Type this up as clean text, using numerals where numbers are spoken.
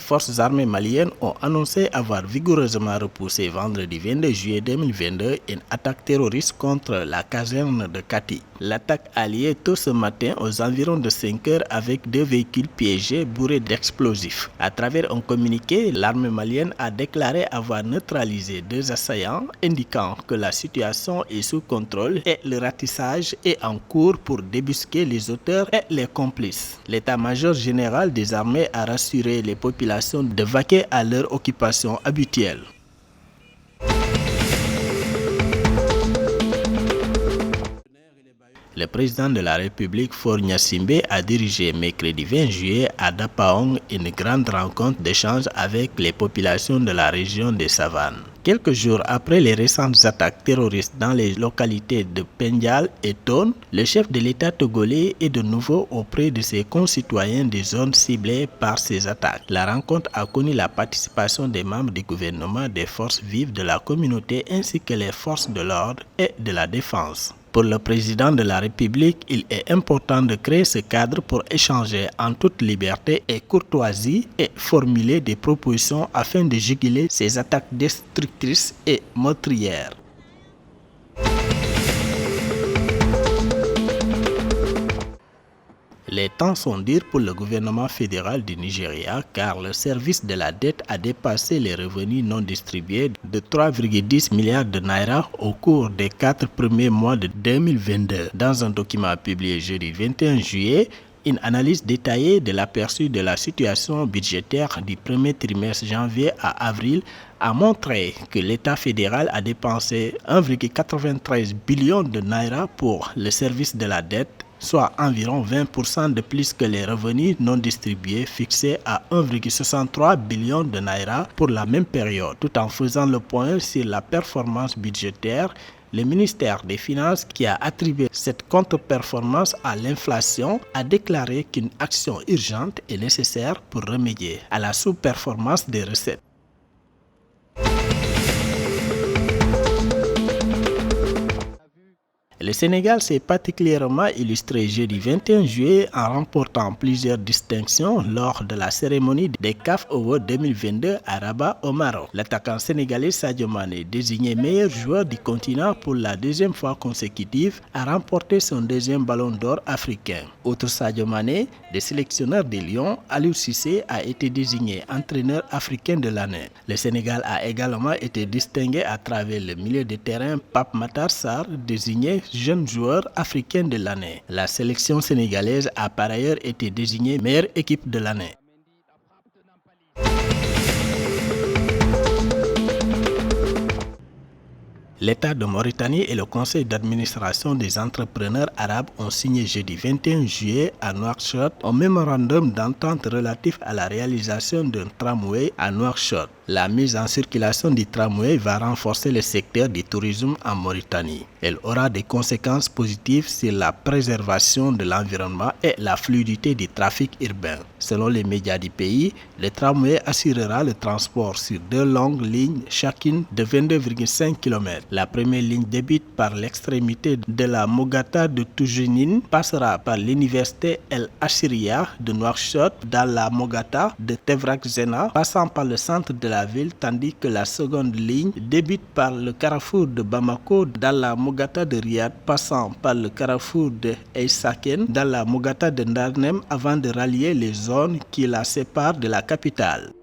forces armées maliennes ont annoncé avoir vigoureusement repoussé vendredi 22 juillet 2022 une attaque terroriste contre la caserne de Kati. L'attaque a lieu tôt ce matin aux environs de 5 heures avec 2 véhicules piégés bourrés d'explosifs. À travers un communiqué, l'armée malienne a déclaré avoir neutralisé 2 assaillants, indiquant que la situation est sous contrôle et le ratissage est en cours pour débusquer les auteurs et les complices. L'état-major général des armées a rassuré les populations de vaquer à leur occupation habituelle. Le président de la République, Faure Gnassingbé, a dirigé mercredi 20 juillet à Dapaong une grande rencontre d'échange avec les populations de la région des Savanes. Quelques jours après les récentes attaques terroristes dans les localités de Pendial et Tone, le chef de l'État togolais est de nouveau auprès de ses concitoyens des zones ciblées par ces attaques. La rencontre a connu la participation des membres du gouvernement, des forces vives de la communauté ainsi que les forces de l'ordre et de la défense. Pour le président de la République, il est important de créer ce cadre pour échanger en toute liberté et courtoisie et formuler des propositions afin de juguler ces attaques destructrices et meurtrières. Les temps sont durs pour le gouvernement fédéral du Nigeria car le service de la dette a dépassé les revenus non distribués de 3,10 milliards de naira au cours des 4 premiers mois de 2022. Dans un document publié jeudi 21 juillet, une analyse détaillée de l'aperçu de la situation budgétaire du premier trimestre janvier à avril a montré que l'État fédéral a dépensé 1,93 billion de naira pour le service de la dette, soit environ 20% de plus que les revenus non distribués fixés à 1,63 billion de naira pour la même période. Tout en faisant le point sur la performance budgétaire, le ministère des Finances, qui a attribué cette contre-performance à l'inflation, a déclaré qu'une action urgente est nécessaire pour remédier à la sous-performance des recettes. Le Sénégal s'est particulièrement illustré jeudi 21 juillet en remportant plusieurs distinctions lors de la cérémonie des CAF Awards 2022 à Rabat au Maroc. L'attaquant sénégalais Sadio Mané, désigné meilleur joueur du continent pour la deuxième fois consécutive, a remporté son deuxième ballon d'or africain. Outre Sadio Mané, le sélectionneur des Lions, Aliou Cissé, a été désigné entraîneur africain de l'année. Le Sénégal a également été distingué à travers le milieu de terrain Pape Matar Sarr, désigné jeune joueur africain de l'année. La sélection sénégalaise a par ailleurs été désignée meilleure équipe de l'année. L'État de Mauritanie et le Conseil d'administration des entrepreneurs arabes ont signé jeudi 21 juillet à Nouakchott un mémorandum d'entente relatif à la réalisation d'un tramway à Nouakchott. La mise en circulation du tramway va renforcer le secteur du tourisme en Mauritanie. Elle aura des conséquences positives sur la préservation de l'environnement et la fluidité du trafic urbain. Selon les médias du pays, le tramway assurera le transport sur 2 longues lignes, chacune de 22,5 km. La première ligne débute par l'extrémité de la Mogata de Toujénine, passera par l'université El Achiria de Nouakchott dans la Mogata de Tevrak Zena, passant par le centre de la ville, tandis que la seconde ligne débute par le carrefour de Bamako dans la Mogata de Riyad, passant par le carrefour de Aïsaken dans la Mogata de Ndarnem avant de rallier les zones qui la séparent de la capitale.